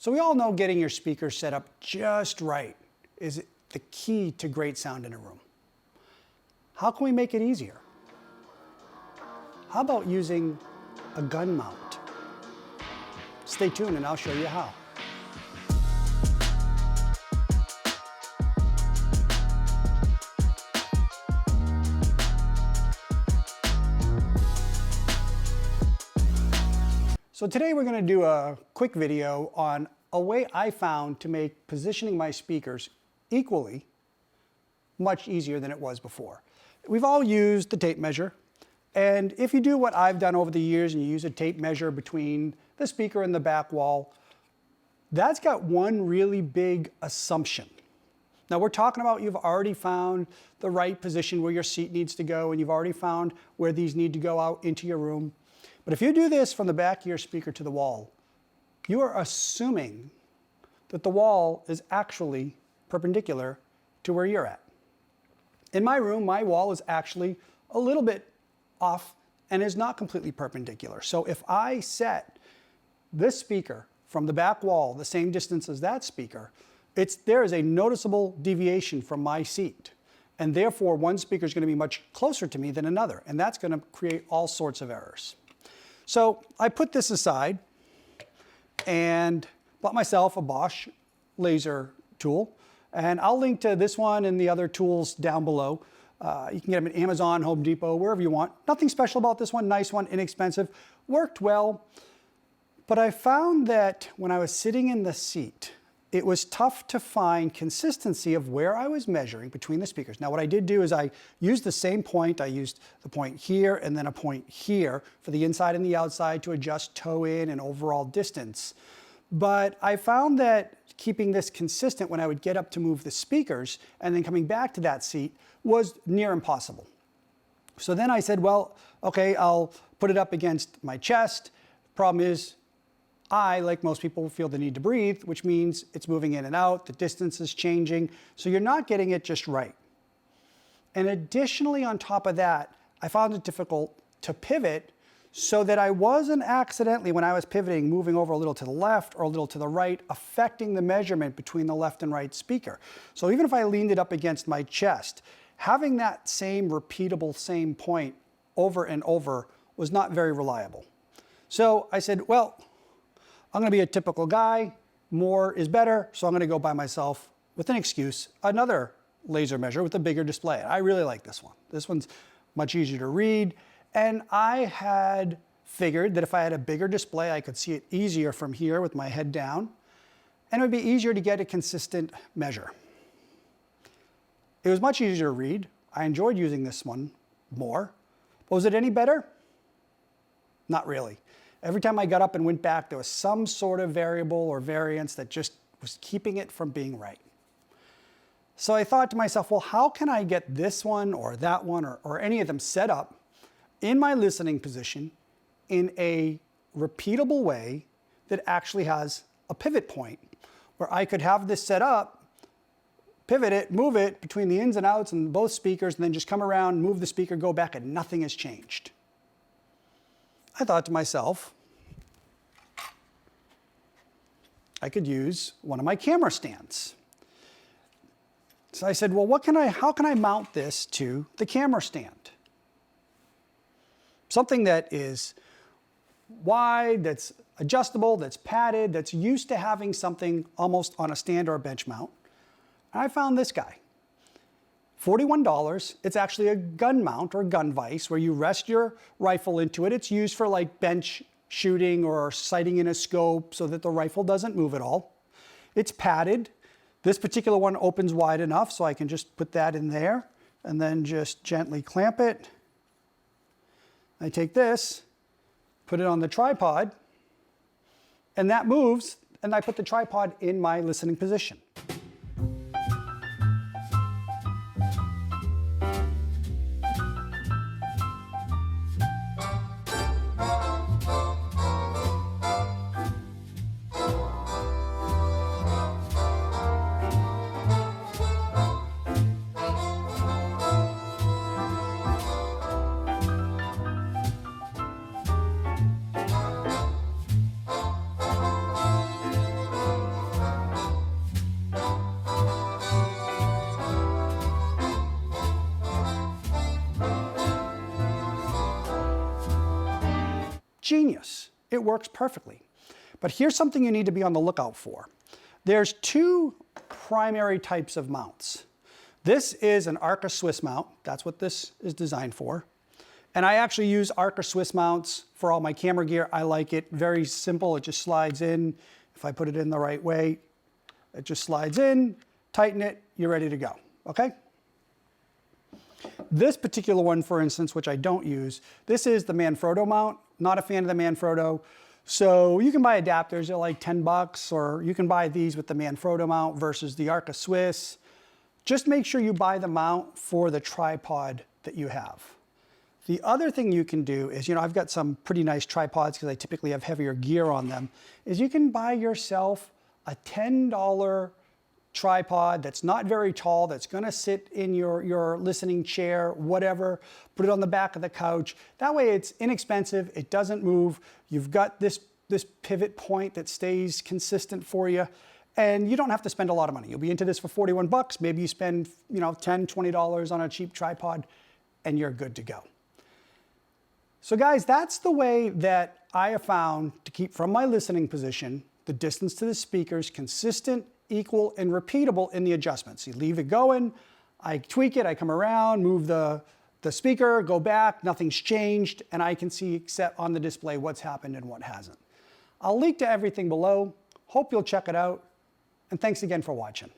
So we all know getting your speakers set up just right is the key to great sound in a room. How can we make it easier? How about using a gun mount? Stay tuned and I'll show you how. So today we're going to do a quick video on a way I found to make positioning my speakers equally much easier than it was before. We've all used the tape measure, and if you do what I've done over the years and you use a tape measure between the speaker and the back wall, that's got one really big assumption. Now we're talking about you've already found the right position where your seat needs to go, and you've already found where these need to go out into your room. But if you do this from the back of your speaker to the wall, you are assuming that the wall is actually perpendicular to where you're at. In my room, my wall is actually a little bit off and is not completely perpendicular. So if I set this speaker from the back wall the same distance as that speaker, there is a noticeable deviation from my seat. And therefore, one speaker is going to be much closer to me than another. And that's going to create all sorts of errors. So I put this aside and bought myself a Bosch laser tool. And I'll link to this one and the other tools down below. You can get them at Amazon, Home Depot, wherever you want. Nothing special about this one, nice one, inexpensive, worked well. But I found that when I was sitting in the seat, it was tough to find consistency of where I was measuring between the speakers. Now what I did do is I used the same point. I used the point here and then a point here for the inside and the outside to adjust toe in and overall distance. But I found that keeping this consistent when I would get up to move the speakers and then coming back to that seat was near impossible. So then I said, well, okay, I'll put it up against my chest. Problem is, I, like most people, feel the need to breathe, which means it's moving in and out, the distance is changing, so you're not getting it just right. And additionally, on top of that, I found it difficult to pivot so that I wasn't accidentally, when I was pivoting, moving over a little to the left or a little to the right, affecting the measurement between the left and right speaker. So even if I leaned it up against my chest, having that same repeatable same point over and over was not very reliable. So I said, well, I'm going to be a typical guy, more is better, so I'm going to go buy myself, with an excuse, another laser measure with a bigger display. I really like this one. This one's much easier to read, and I had figured that if I had a bigger display, I could see it easier from here with my head down, and it would be easier to get a consistent measure. It was much easier to read. I enjoyed using this one more. But was it any better? Not really. Every time I got up and went back, there was some sort of variable or variance that just was keeping it from being right. So I thought to myself, well, how can I get this one or that one or any of them set up in my listening position in a repeatable way that actually has a pivot point where I could have this set up, pivot it, move it between the ins and outs and both speakers, and then just come around, move the speaker, go back, and nothing has changed. I thought to myself, I could use one of my camera stands. So I said, well, how can I mount this to the camera stand? Something that is wide, that's adjustable, that's padded, that's used to having something almost on a stand or a bench mount. And I found this guy. $41. It's actually a gun mount or gun vise where you rest your rifle into it. It's used for like bench shooting or sighting in a scope so that the rifle doesn't move at all. It's padded. This particular one opens wide enough so I can just put that in there and then just gently clamp it. I take this, put it on the tripod, and that moves, and I put the tripod in my listening position. Genius. It works perfectly. But here's something you need to be on the lookout for. There's two primary types of mounts. This is an Arca Swiss mount. That's what this is designed for. And I actually use Arca Swiss mounts for all my camera gear. I like it. Very simple. It just slides in. If I put it in the right way, it just slides in, tighten it, you're ready to go, okay? This particular one, for instance, which I don't use, this is the Manfrotto mount. Not a fan of the Manfrotto. So you can buy adapters, they're like 10 bucks, or you can buy these with the Manfrotto mount versus the Arca Swiss. Just make sure you buy the mount for the tripod that you have. The other thing you can do is, I've got some pretty nice tripods because I typically have heavier gear on them, is you can buy yourself a $10 tripod that's not very tall, that's gonna sit in your listening chair, whatever, put it on the back of the couch. That way it's inexpensive, it doesn't move, you've got this pivot point that stays consistent for you, and you don't have to spend a lot of money. You'll be into this for 41 bucks, maybe you spend $10, $20 on a cheap tripod, and you're good to go. So guys, that's the way that I have found to keep from my listening position the distance to the speakers consistent, equal, and repeatable in the adjustments. You leave it going, I tweak it, I come around, move the speaker, go back, nothing's changed, and I can see except on the display what's happened and what hasn't. I'll link to everything below. Hope you'll check it out, and thanks again for watching.